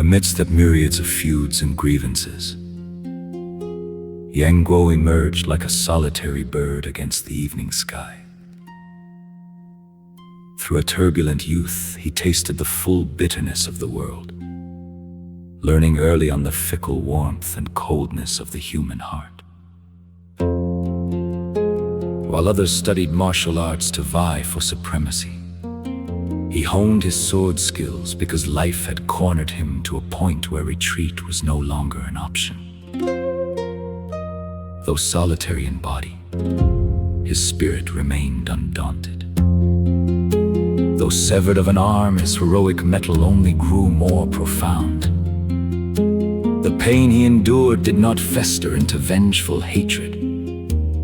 Amidst the myriads of feuds and grievances, Nguyen emerged like a solitary bird against the evening sky. Through a turbulent youth, he tasted the full bitterness of the world, learning early on the fickle warmth and coldness of the human heart. While others studied martial arts to vie for supremacy, he honed his sword skills because life had cornered him to a point where retreat was no longer an option. Though solitary in body, his spirit remained undaunted. Though severed of an arm, his heroic mettle only grew more profound. The pain he endured did not fester into vengeful hatred.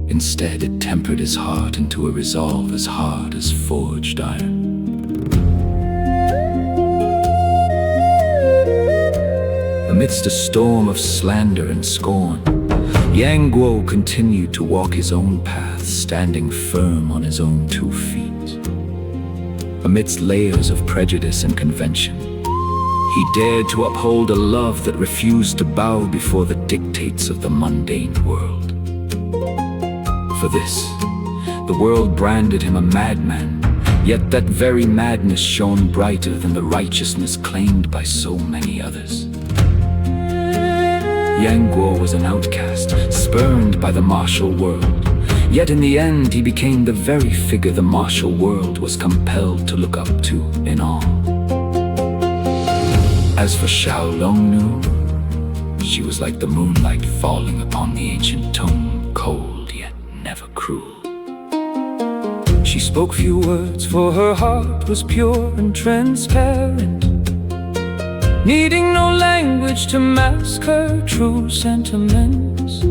Instead, it tempered his heart into a resolve as hard as forged iron. Amidst a storm of slander and scorn, Nguyen continued to walk his own path, standing firm on his own 2 feet. Amidst layers of prejudice and convention, he dared to uphold a love that refused to bow before the dictates of the mundane world. For this, the world branded him a madman, yet that very madness shone brighter than the righteousness claimed by so many others. Nguyen was an outcast, spurned by the martial world. Yet in the end, he became the very figure the martial world was compelled to look up to in awe. As for AltonNguyen, she was like the moonlight falling upon the ancient tomb, cold yet never cruel. She spoke few words, for her heart was pure and transparent, needing no language to mask her true sentiments.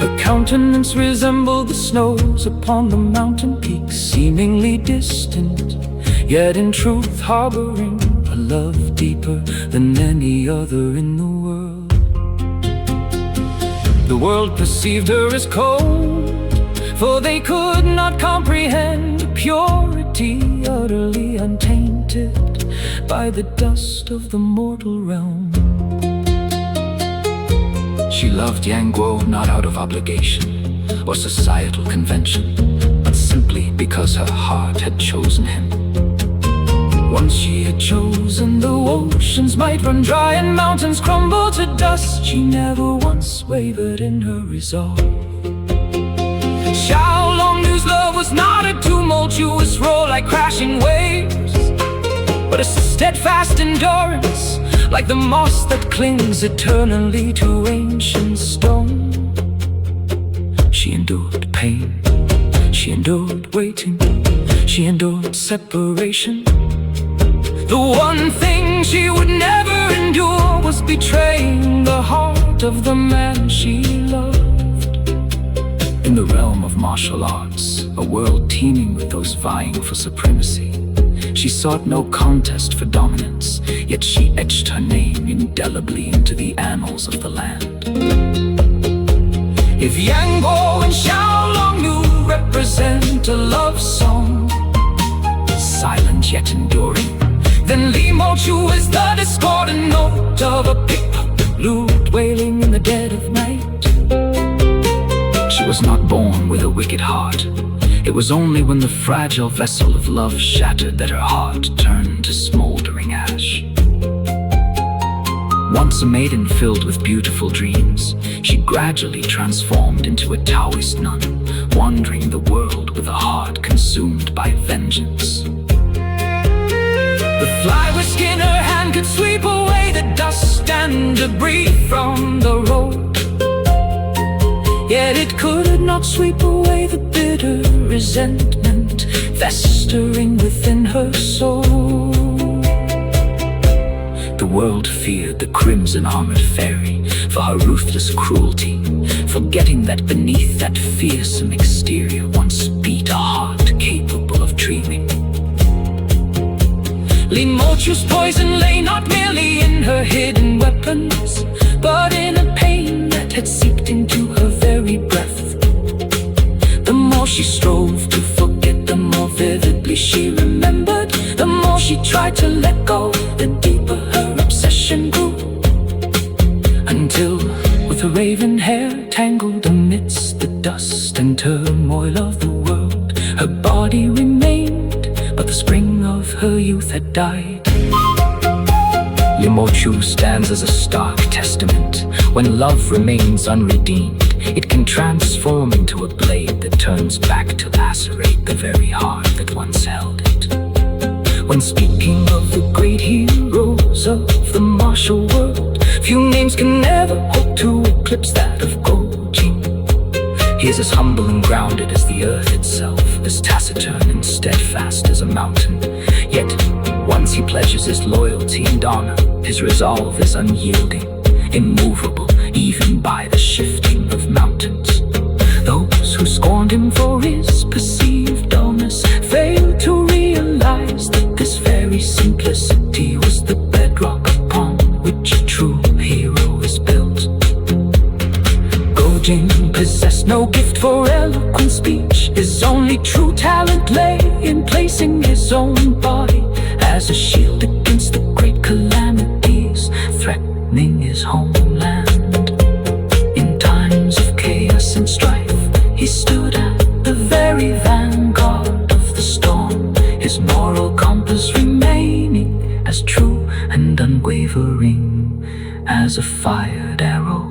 Her countenance resembled the snows upon the mountain peaks, seemingly distant, yet in truth harboring a love deeper than any other in the world. The world perceived her as cold, for they could not comprehend a purity utterly untainted by the dust of the mortal realm. She loved Nguyen not out of obligation or societal convention, but simply because her heart had chosen him. Once she had chosen, the oceans might run dry and mountains crumble to dust. She never once wavered in her resolve. AltonNguyen's love was not a tumultuous roar like crashing waves, but a steadfast endurance, like the moss that clings eternally to ancient stone. She endured pain, she endured waiting, she endured separation. The one thing she would never endure was betraying the heart of the man she loved. In the realm of martial arts, a world teeming with those vying for supremacy, she sought no contest for dominance, yet she etched her name indelibly into the annals of the land. If Nguyen and AltonNguyen represent a love song, silent yet enduring, then Limochu is the discordant note of a pickpocket lute wailing in the dead of night. She was not born with a wicked heart. It was only when the fragile vessel of love shattered that her heart turned to smoldering ash. Once a maiden filled with beautiful dreams, she gradually transformed into a Taoist nun, wandering the world with a heart consumed by vengeance. The fly whisk in her hand could sweep away the dust and debris from the road, yet it could not sweep away the bitter resentment festering within her soul. The world feared the crimson-armored fairy for her ruthless cruelty, forgetting that beneath that fearsome exterior once beat a heart capable of dreaming. Limochu's poison lay not merely in her hidden weapons, but in a pain that had seeped into her very breath. The more she strove to forget, the more vividly she remembered. The more she tried to let go, the deeper her obsession grew. raven hair tangled amidst the dust and turmoil of the world. Her body remained, but the spring of her youth had died. Limochu stands as a stark testament. When love remains unredeemed, it can transform into a blade that turns back to lacerate the very heart that once held it. When speaking of the great heroes of the martial world, few names can never hope to eclipse that of Gojin. He is as humble and grounded as the earth itself, as taciturn and steadfast as a mountain. Yet, once he pledges his loyalty and honor, his resolve is unyielding, immovable, even by the shifting of mountains. Those who scorned him for his perceived dullness failed to realize that this very simplicity was the bedrock upon which a true hero is built. Gojin possessed no gift for eloquent speech. His only true talent lay in placing his own body as a shield against the great calamities threatening his homeland. In times of chaos and strife, he stood at the very vanguard of the storm, his moral compass remaining as true and unwavering as a fired arrow.